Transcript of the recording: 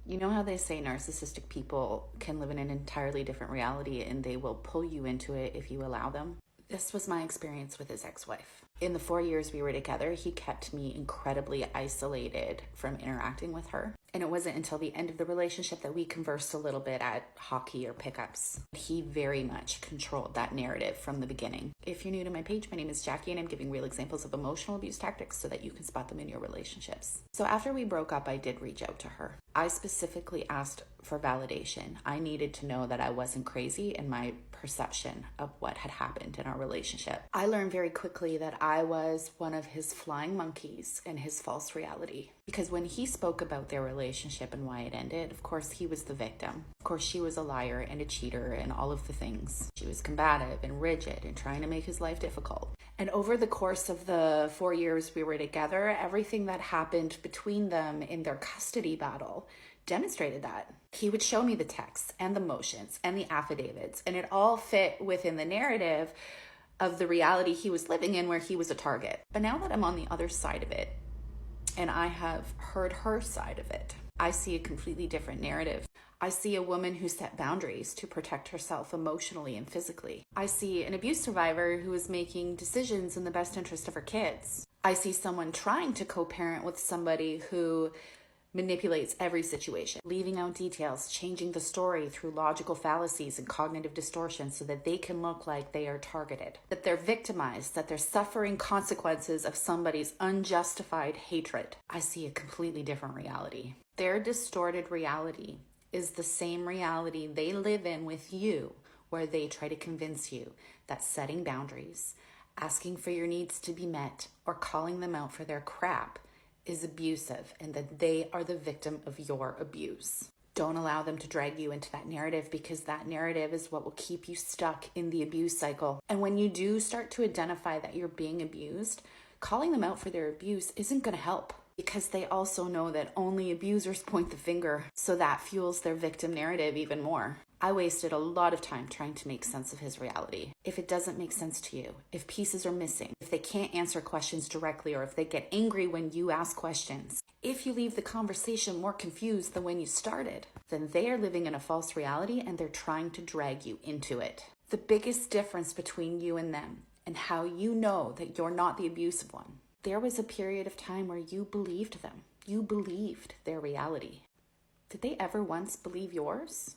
You know how they say narcissistic people can live in an entirely different reality and they will pull you into it if you allow them? This was my experience with his ex-wife. In the 4 years we were together, he kept me incredibly isolated from interacting with her. And it wasn't until the end of the relationship that we conversed a little bit at hockey or pickups. He very much controlled that narrative from the beginning. If you're new to my page, my name is Jackie and I'm giving real examples of emotional abuse tactics so that you can spot them in your relationships. So after we broke up, I did reach out to her. I specifically asked for validation. I needed to know that I wasn't crazy in my perception of what had happened in our relationship. I learned very quickly that I was one of his flying monkeys in his false reality. Because when he spoke about their relationship and why it ended, of course, he was the victim. Of course, she was a liar and a cheater and all of the things. She was combative and rigid and trying to make his life difficult. And over the course of the 4 years we were together, everything that happened between them in their custody battle demonstrated that. He would show me the texts and the motions and the affidavits, and it all fit within the narrative of the reality he was living in where he was a target. But now that I'm on the other side of it, and I have heard her side of it, I see a completely different narrative. I see a woman who set boundaries to protect herself emotionally and physically. I see an abuse survivor who is making decisions in the best interest of her kids. I see someone trying to co-parent with somebody who manipulates every situation, leaving out details, changing the story through logical fallacies and cognitive distortions so that they can look like they are targeted, that they're victimized, that they're suffering consequences of somebody's unjustified hatred. I see a completely different reality. Their distorted reality is the same reality they live in with you, where they try to convince you that setting boundaries, asking for your needs to be met, or calling them out for their crap is abusive and that they are the victim of your abuse. Don't allow them to drag you into that narrative, because that narrative is what will keep you stuck in the abuse cycle. And when you do start to identify that you're being abused, calling them out for their abuse isn't going to help, because they also know that only abusers point the finger, so that fuels their victim narrative even more. I wasted a lot of time trying to make sense of his reality. If it doesn't make sense to you, if pieces are missing, if they can't answer questions directly, or if they get angry when you ask questions, if you leave the conversation more confused than when you started, then they are living in a false reality and they're trying to drag you into it. The biggest difference between you and them, and how you know that you're not the abusive one, there was a period of time where you believed them. You believed their reality. Did they ever once believe yours?